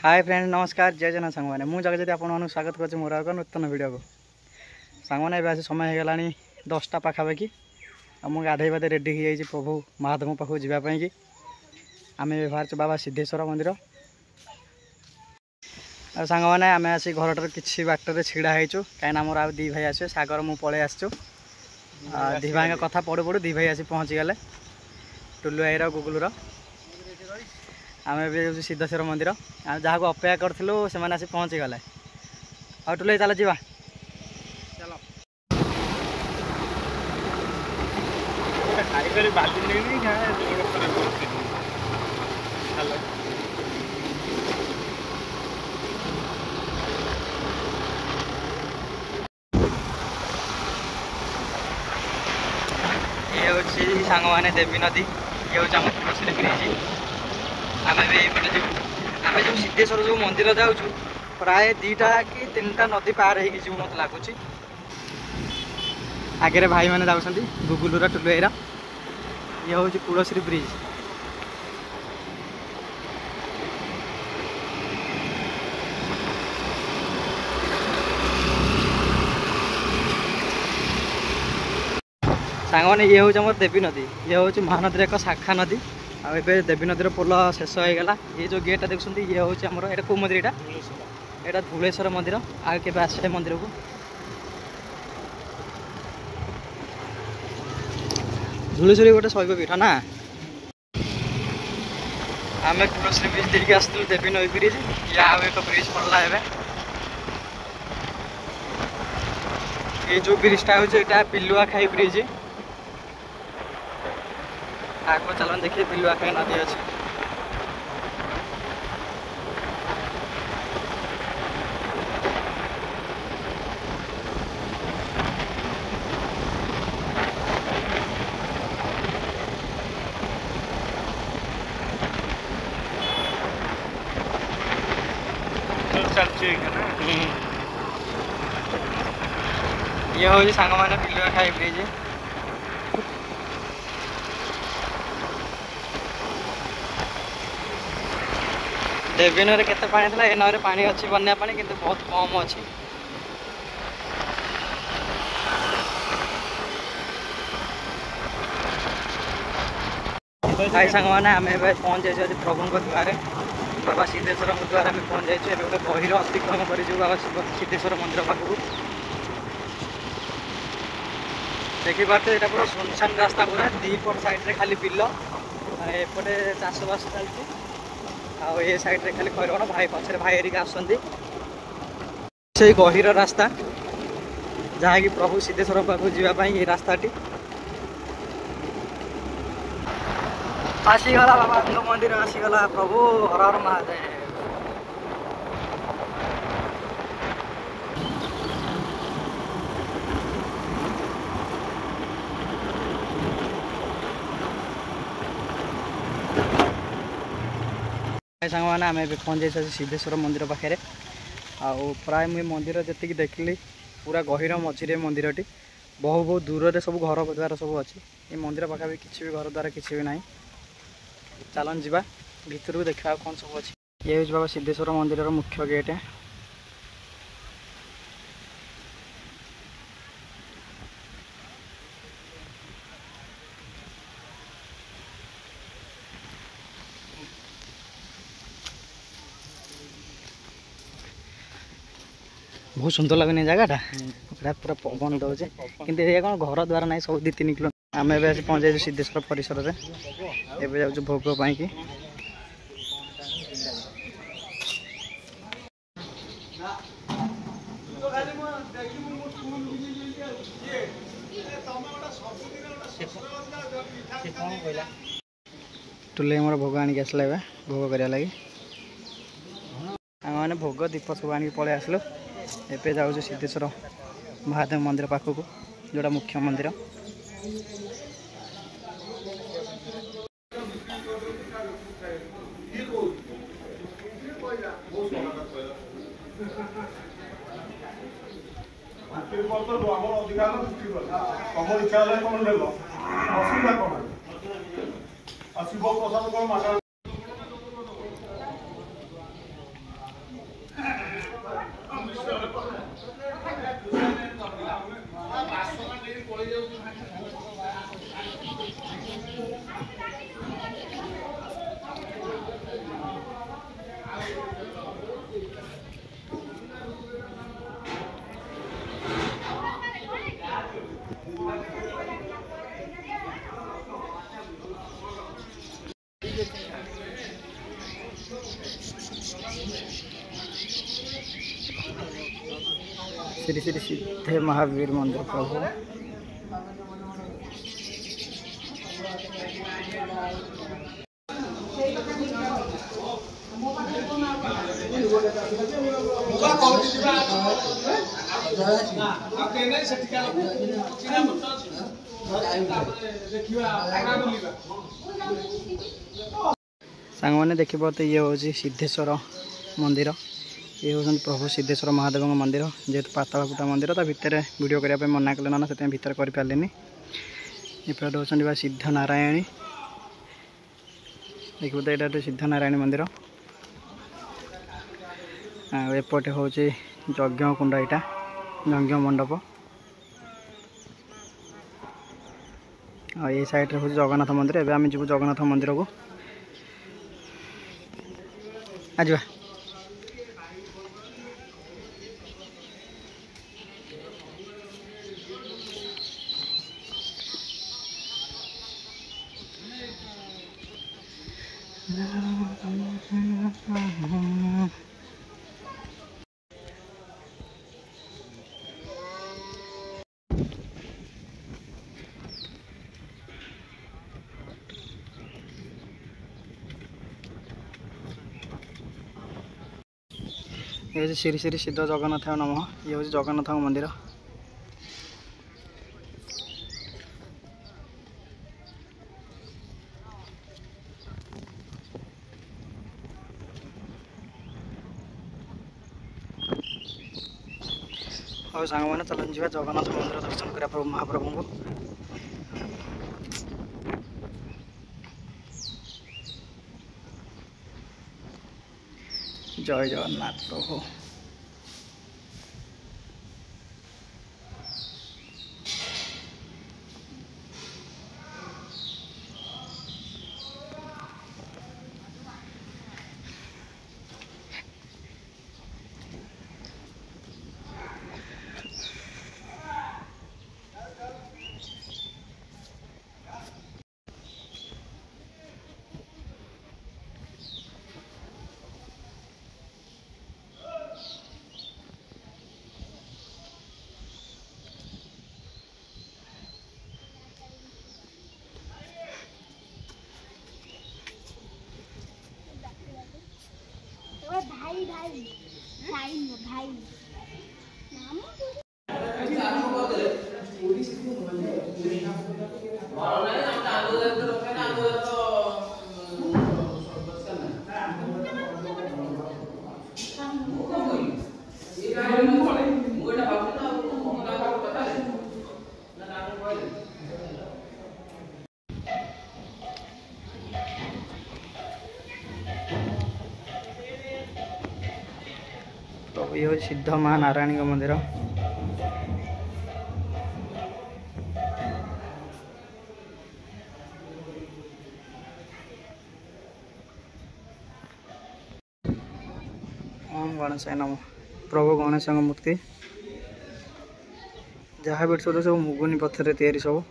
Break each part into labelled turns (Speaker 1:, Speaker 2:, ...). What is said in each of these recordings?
Speaker 1: Hi friend नमस्कार जय जगन्नाथ सांग मैंने मुझे जगह आपको स्वागत कर मोर एक नूतन वीडियो को सांग मैंने आज समय होगा 10टा पाखापाखि आम गाधे बाधे रेडी हो जाइए प्रभु महादेव पाखक जावाई कि आम बाहर बाबा सिद्धेश्वर मंदिर सांग मैंने आम आसी घर किसी बाटर छिड़ा होचु कहीं मोर आ दी भाई आस सागर मु पलि आसचु दी भाई कथा पढ़ू पढ़ू दी भाई आसी पहुँची गले टुलु भाईर गुगुलुर आम ए सिद्धेश्वर मंदिर आम जहाँ को अपेक्षा करूँ से आसी पहुँची गले आ टुलु चल जा ये हूँ सांग मैंने देवी नदी ये हूँ आम तुलसी ब्रिज आम आम जो सिद्धेश्वर जो मंदिर जाऊँ प्राय 2टा कि 3टा नदी पार हो मत लगुच आगे भाई मैंने जाऊँगी गुगुलुर टुलु भाईर ये हूँ तुलसी ब्रिज सांग मैंने ये हूँ आम देवी नदी ये हूँ महानदी एक शाखा नदी आए देवी नदीर पोल शेष हो गला ये जो गेटा देखते ये हूँ आमर यहाँ कौ मंदिर यहाँ धूलेश्वर मंदिर आगे के आसे मंदिर को धूलेश्वरी गोटे शैव पीठ ना आम तुलसी ब्रिज देखिए आसलु देवी नदी ब्रिज या एक ब्रिज पड़ला ये जो ब्रिजटा हूँ पिलुआ खाई ब्रिज आगे चलन देखिए पिलुआ खाई नदी अच्छी ये हूँ सांग मैंने पिलुआ खाई ब्रिज देवी नई केते पानी था ए नई पानी अच्छी बन्या पानी किंतु बहुत कम अच्छी भाई सांग मैंने आम पहुँच जाइए आज प्रभु द्वारे बाबा सिद्धेश्वर द्वारा आम पहुँच जाइए गोटे गहिर अतिक्रम कर बाबा सिद्धेश्वर मंदिर पाखक देखिपे यहाँ पूरा सुनसान रास्ता पूरा दीपट साइड खाली बिल एपटे चाषबास चलती आ साइड रे खाली खैर भाई पछे भाई एरिका आसुँच से गहिर रास्ता जहाँकि प्रभु सिद्धेश्वर पाखक जावाई ये रास्ताटी आसीगला बाबा मंदिर आसीगला प्रभु हर हर महादेव सांग मैंने आम पहुँच जाइए सिद्धेश्वर मंदिर पाखे आउ प्राय मुझे मंदिर जी देखिली पूरा गहिर मझीरे मंदिरटी बहुत दूर से सब घर द्वार सब अच्छी ये मंदिर पाखे किसी भी घर द्वार किसी भी ना चलन जा भर को देखा कौन सब अच्छी ये हूँ बाबा सिद्धेश्वर मंदिर मुख्य गेट बहुत सुंदर लगुनि जगहटा पूरा पवन दौचे कि ये कौन घर द्वार ना सब 2-3 किलो आम ए पहुँच जाइए सिद्धेश्वर परिसर में एवं जाऊँ भोग पाई टुले मोर भोग आनिक आसला भोग करा लगी आम मैंने भोग दीप सब आनिक पलि आसलु एवं जाऊँ सिद्धेश्वर महादेव मंदिर पाखक जोड़ा मुख्य मंदिर श्री श्री सिद्धे महावीर मंदिर प्रभु सांग मैंने देख पाते ये हूँ सिद्धेश्वर मंदिर ये हूँ प्रभु सिद्धेश्वर महादेव मंदिर जेहेतु पातालफुटा मंदिर ता भितर वीडियो करने मना कले ना से भितर कर पारे एपटे हूँ सिद्ध नारायणी देखो तो यहाँ सिद्ध नारायणी मंदिर एपटे हूँ यज्ञ कुंड यहाँ यज्ञ मंडप ये साइड हूँ जगन्नाथ मंदिर एवं आम जीव जगन्नाथ मंदिर को आज ये हूँ श्री श्री सिद्ध जगन्नाथ नम ये हूँ जगन्नाथ मंदिर और सांग मैंने चलन जा जगन्नाथ मंदिर दर्शन करा प्रभु महाप्रभु को जय जगन्नाथ प्रभु
Speaker 2: भाई भाई भाई भाई
Speaker 1: प्रभु ये हूँ सिद्ध महानारायणी मंदिर ओम गणेश नम प्रभु गणेश मूर्ति जहाँ भी सब मुगुनी पत्थर तैयारी सब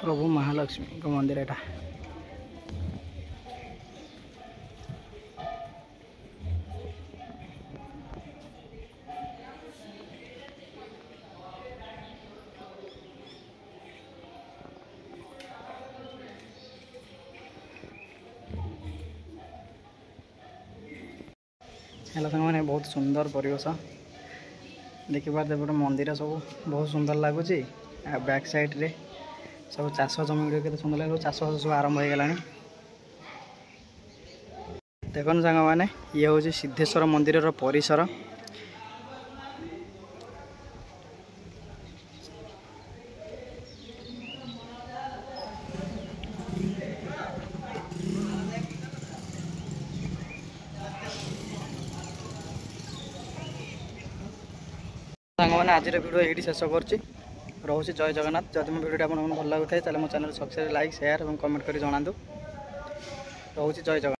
Speaker 1: प्रभु महालक्ष्मी का मंदिर है। हेलो साथ मैंने बहुत सुंदर परिवेश देखिपारे गोटे मंदिर सब बहुत सुंदर लगुच बैक साइड रे सब चाष जमी गुड़ के सुंदर लगे चाष सब आरंभ हो गला देखो सांग मैंने ये हूँ सिद्धेश्वर मंदिर परिसर सांग मैंने आज भिडियो ये शेष कर रोचे जय जगन्नाथ जदि मो भिडियो आपको भल लगे तो मो चैनल सब्सक्राइब लाइक शेयर और कमेंट कर जनातु रोचे जय जगन्नाथ।